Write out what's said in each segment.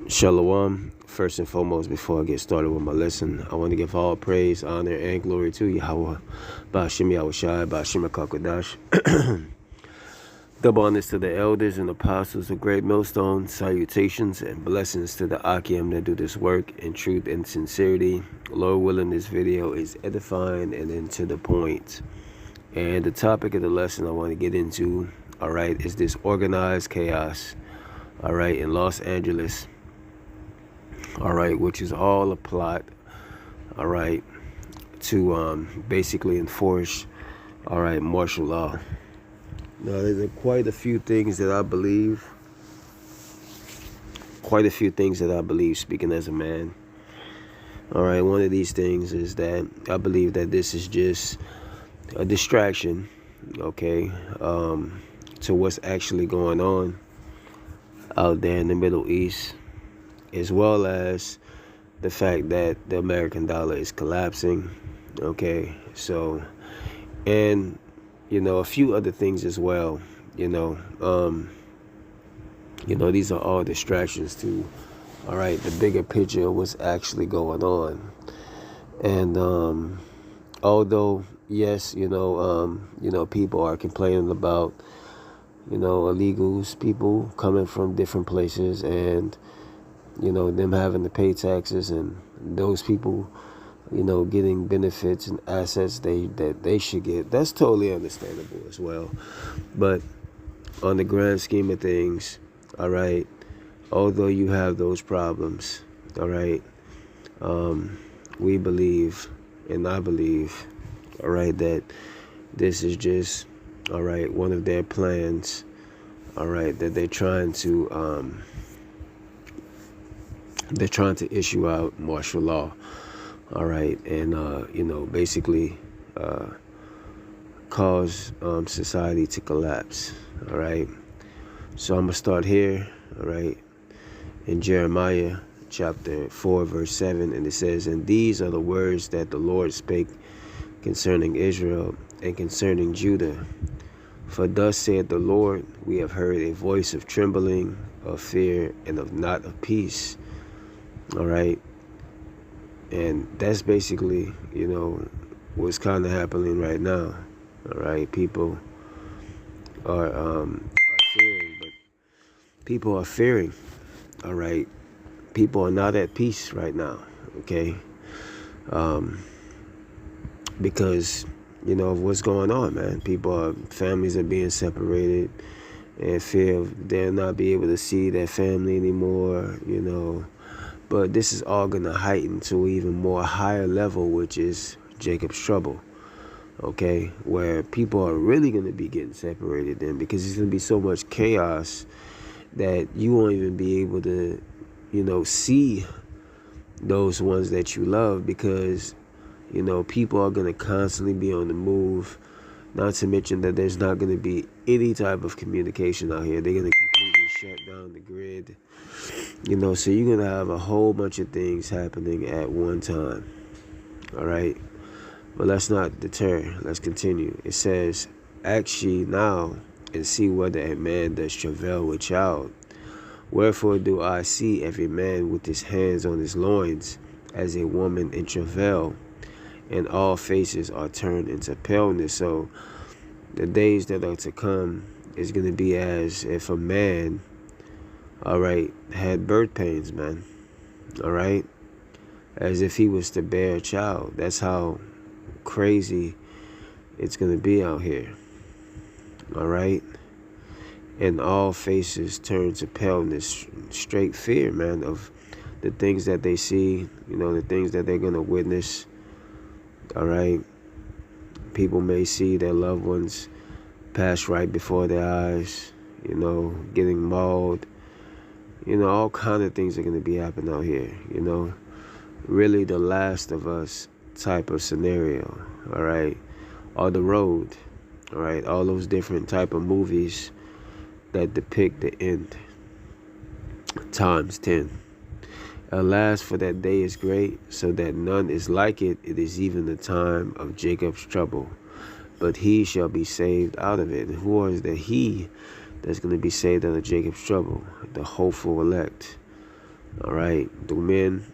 Shalom. First and foremost, before I get started with my lesson, I want to give all praise, honor, and glory to Yahweh, Ba'ashim Yahushai, Ba'ashim HaKakodash. Double honors to the elders and apostles of Great Millstone. Salutations and blessings to the Akim that do this work in truth and sincerity. Lord willing, this video is edifying and then to the point. And the topic of the lesson I want to get into, all right, is this organized chaos, all right, in Los Angeles. All right, which is all a plot, all right, to basically enforce, all right, martial law. Now, there's quite a few things that I believe, speaking as a man. All right, one of these things is that I believe that this is just a distraction, okay, to what's actually going on out there in the Middle East, as well as the fact that the American dollar is collapsing, okay? So, and, a few other things as well, these are all distractions to, all right, the bigger picture of what's actually going on. And although, yes, people are complaining about, illegals, people coming from different places and, them having to pay taxes and those people, getting benefits and assets that they should get. That's totally understandable as well. But on the grand scheme of things, all right, although you have those problems, all right, we believe, and I believe, all right, that this is just, all right, one of their plans, all right, that they're trying to issue out martial law, all right, and basically cause society to collapse, all right. So I'm gonna start here, all right, in Jeremiah chapter 4 verse 7, and it says, "And these are the words that the Lord spake concerning Israel and concerning Judah. For thus saith the Lord, we have heard a voice of trembling, of fear, and of not of peace." All right. And that's basically, what's kind of happening right now. All right. People are fearing, but people are fearing. All right. People are not at peace right now. Okay. Because, of what's going on, man. Families are being separated and fear they'll not be able to see their family anymore, But this is all going to heighten to an even more higher level, which is Jacob's trouble, okay, where people are really going to be getting separated then, because there's going to be so much chaos that you won't even be able to, see those ones that you love, because, people are going to constantly be on the move, not to mention that there's not going to be any type of communication out here. They're going to completely shut down the grid. So you're going to have a whole bunch of things happening at one time. All right. But let's not deter. Let's continue. It says, "Ask ye now, and see whether a man does travail with child. Wherefore do I see every man with his hands on his loins, as a woman in travail, and all faces are turned into paleness." So the days that are to come is going to be as if a man, all right, had birth pains, man, all right, as if he was to bear a child. That's how crazy it's going to be out here, all right, and all faces turn to paleness, straight fear, man, of the things that they see, the things that they're going to witness, all right. People may see their loved ones pass right before their eyes, getting mauled. All kind of things are going to be happening out here, really the Last of Us type of scenario, all right, or The Road, all right, all those different type of movies that depict the end times 10. "Alas, for that day is great, so that none is like it. It is even the time of Jacob's trouble, but he shall be saved out of it." And who is the he that's going to be saved out of Jacob's trouble? The hopeful elect, all right, the men,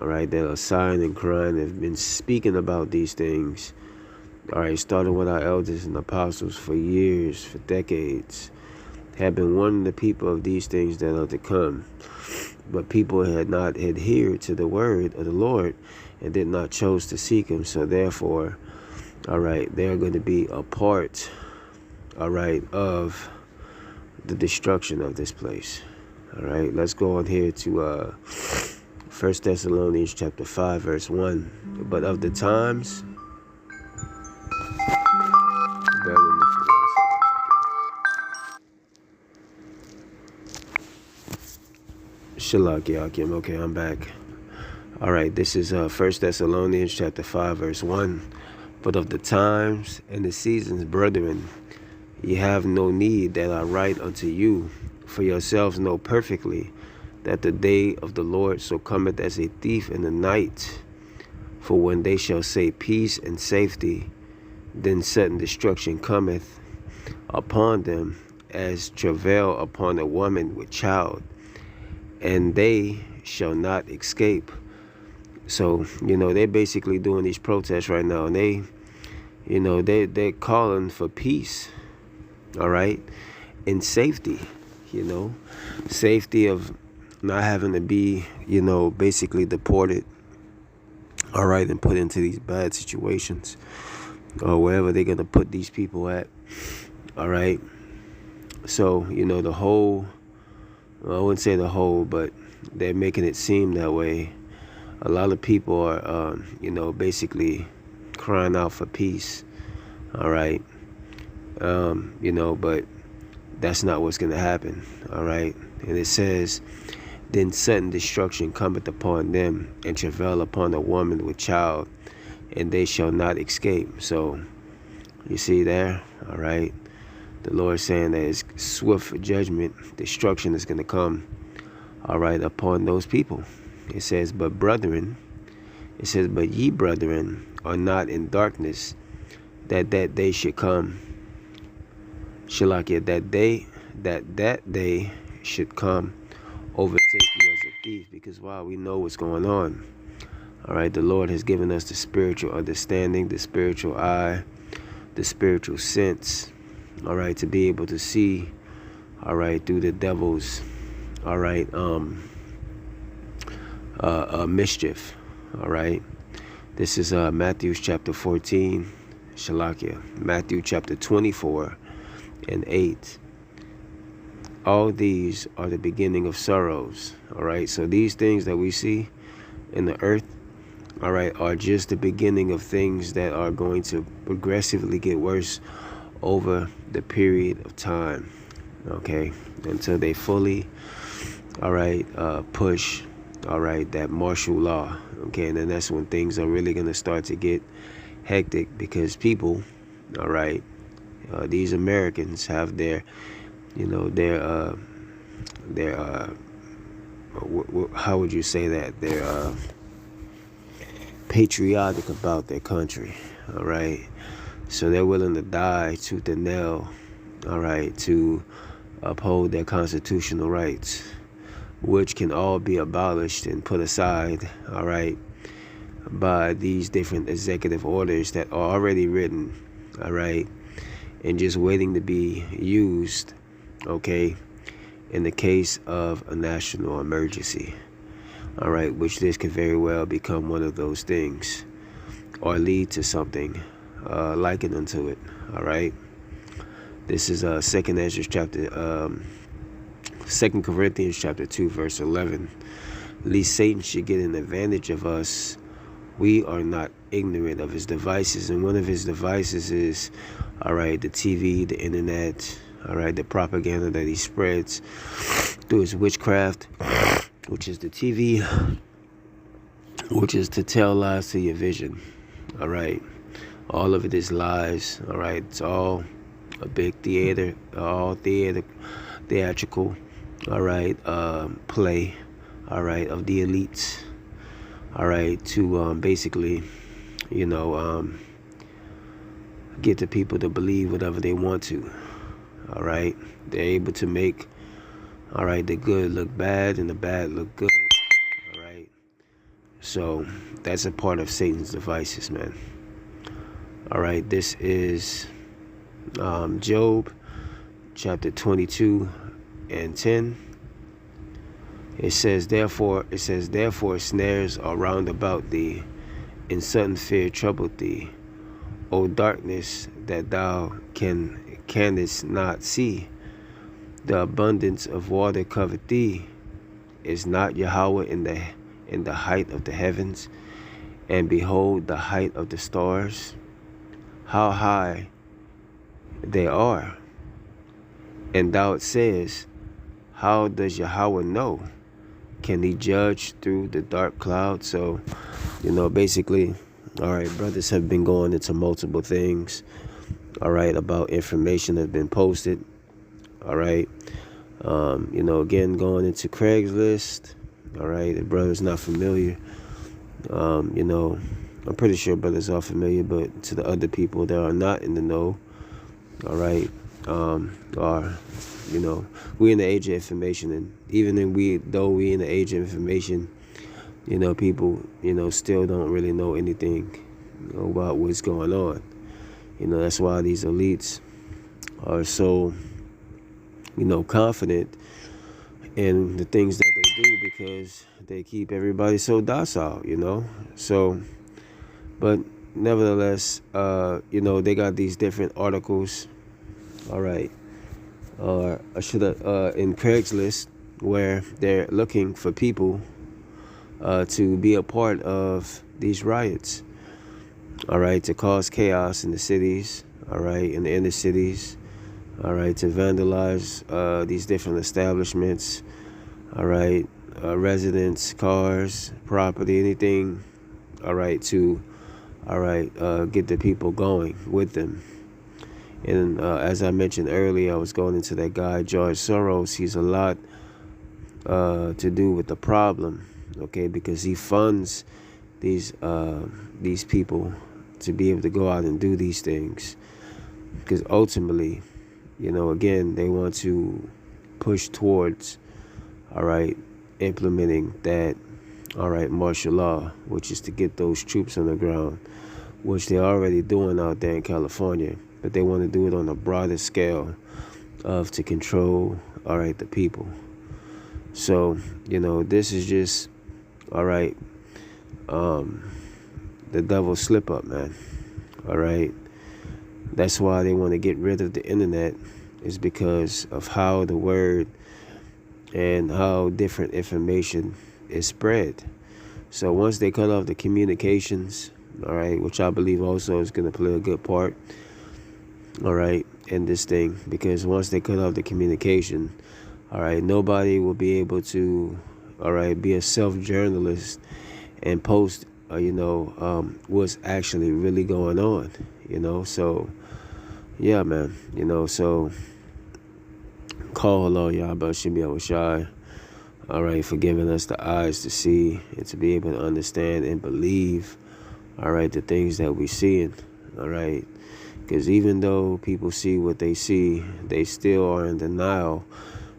all right, that are sighing and crying have been speaking about these things, all right, starting with our elders and apostles for years, for decades, have been warning the people of these things that are to come. But people had not adhered to the word of the Lord and did not chose to seek him. So therefore, all right, they're going to be a part, all right, of the destruction of this place. All right, let's go on here to 1 Thessalonians chapter 5, verse 1. But of the times, bear with me for 1 second. Shalak Yakim. Okay, I'm back. All right, this is 1 Thessalonians chapter 5, verse 1. But of the times and the seasons, brethren, ye have no need that I write unto you, for yourselves know perfectly that the day of the Lord so cometh as a thief in the night. For when they shall say peace and safety, then sudden destruction cometh upon them, as travail upon a woman with child, and they shall not escape. So, they're basically doing these protests right now, and they're calling for peace, all right, and safety, safety of not having to be, basically deported, all right, and put into these bad situations or wherever they're going to put these people at, all right. So, the whole, well, I wouldn't say the whole, but they're making it seem that way. A lot of people are, basically crying out for peace, all right, but that's not what's going to happen, all right. And it says, then sudden destruction cometh upon them, and travail upon a woman with child, and they shall not escape. So, you see there, all right, the Lord saying that it's swift judgment, destruction is going to come, all right, upon those people. It says, but ye brethren are not in darkness, that day should come. Shalakia, that day should come, overtake you as a thief, because wow, we know what's going on. All right, the Lord has given us the spiritual understanding, the spiritual eye, the spiritual sense, all right, to be able to see, all right, through the devil's, all right, mischief, all right. This is Matthew chapter 14, Shalakia, Matthew chapter 24 and 8. All these are the beginning of sorrows, all right. So these things that we see in the earth, all right, are just the beginning of things that are going to progressively get worse over the period of time, okay, until they fully, all right, push, all right, that martial law, okay. And then that's when things are really going to start to get hectic, because people, all right, these Americans have their, how would you say that? They're patriotic about their country, all right. So they're willing to die tooth and nail, all right, to uphold their constitutional rights, which can all be abolished and put aside, all right, by these different executive orders that are already written, all right, and just waiting to be used, okay, in the case of a national emergency, all right, which this could very well become one of those things, or lead to something likened unto it, all right. This is 2 Corinthians chapter 2, verse 11. Lest Satan should get an advantage of us, we are not ignorant of his devices. And one of his devices is, all right, the TV, the internet, all right, the propaganda that he spreads through his witchcraft, which is the TV, which is to tell lies to your vision, all right. All of it is lies, all right. It's all a big theatrical, all right, play, all right, of the elites, all right, to basically, get the people to believe whatever they want to, all right. They're able to make, All right, the good look bad and the bad look good. All right. So that's a part of Satan's devices, man. All right, this is Job chapter 22 and 10. Therefore snares are round about thee, and sudden fear troubled thee. O darkness, that thou canst not see. The abundance of water covered thee. Is not Yahweh in the height of the heavens? And behold the height of the stars, how high they are. And thou sayest, how does Yahweh know? Can he judge through the dark cloud? So, basically, all right, brothers have been going into multiple things, all right, about information that's been posted, all right. Again, going into Craigslist, all right, the brother's not familiar. I'm pretty sure brothers are familiar, but to the other people that are not in the know, all right, we in the age of information, and even though we in the age of information, people, still don't really know anything about what's going on. That's why these elites are so, confident in the things that they do, because they keep everybody so docile, So, but nevertheless, they got these different articles, all right, or in Craigslist, where they're looking for people to be a part of these riots, all right, to cause chaos in the cities, all right, in the inner cities, all right, to vandalize these different establishments, all right, residents, cars, property, anything, all right, to, get the people going with them. And as I mentioned earlier, I was going into that guy, George Soros. He's a lot to do with the problem, okay, because he funds these people to be able to go out and do these things, because ultimately, again, they want to push towards, all right, implementing that, all right, martial law, which is to get those troops on the ground, which they're already doing out there in California, but they want to do it on a broader scale to control, all right, the people. So, this is just, all right, the devil's slip up, man, all right. That's why they want to get rid of the internet, is because of how the word and how different information is spread. So once they cut off the communications, all right, which I believe also is going to play a good part, all right, in this thing, because once they cut off the communication, all right, nobody will be able to, all right, be a self-journalist and post, what's actually really going on, so, yeah, man, so call Allah Yahweh Shemi Awashai, all right, for giving us the eyes to see and to be able to understand and believe, all right, the things that we see, all right, because even though people see what they see, they still are in denial,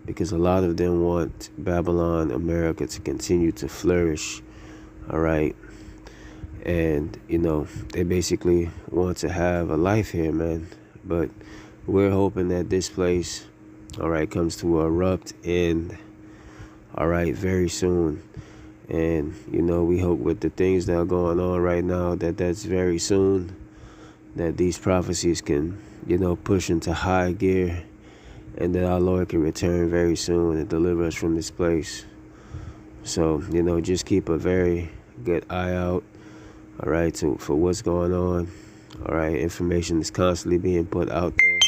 because a lot of them want Babylon, America, to continue to flourish, all right, and, they basically want to have a life here, man, but we're hoping that this place, all right, comes to a abrupt end, all right, very soon. And, we hope with the things that are going on right now, that's very soon, that these prophecies can, push into high gear, and that our Lord can return very soon and deliver us from this place. So, just keep a very good eye out, all right, for what's going on. All right, information is constantly being put out there.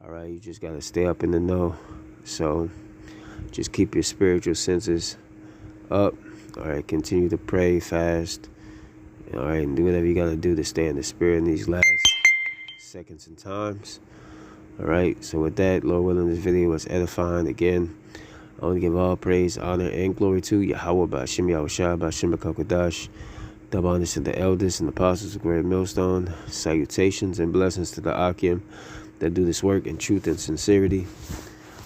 All right, you just got to stay up in the know. So just keep your spiritual senses up. All right, continue to pray, fast. All right, and do whatever you got to do to stay in the spirit in these last seconds and times. All right, so with that, Lord willing, this video was edifying. Again, I want to give all praise, honor, and glory to Yahweh, Ba'ashem Yahushua, Ba'ashem B'Kakadash. Double honors to the elders and apostles of Great Millstone. Salutations and blessings to the Akim that do this work in truth and sincerity.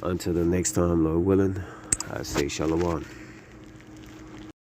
Until the next time, Lord willing, I say shalom.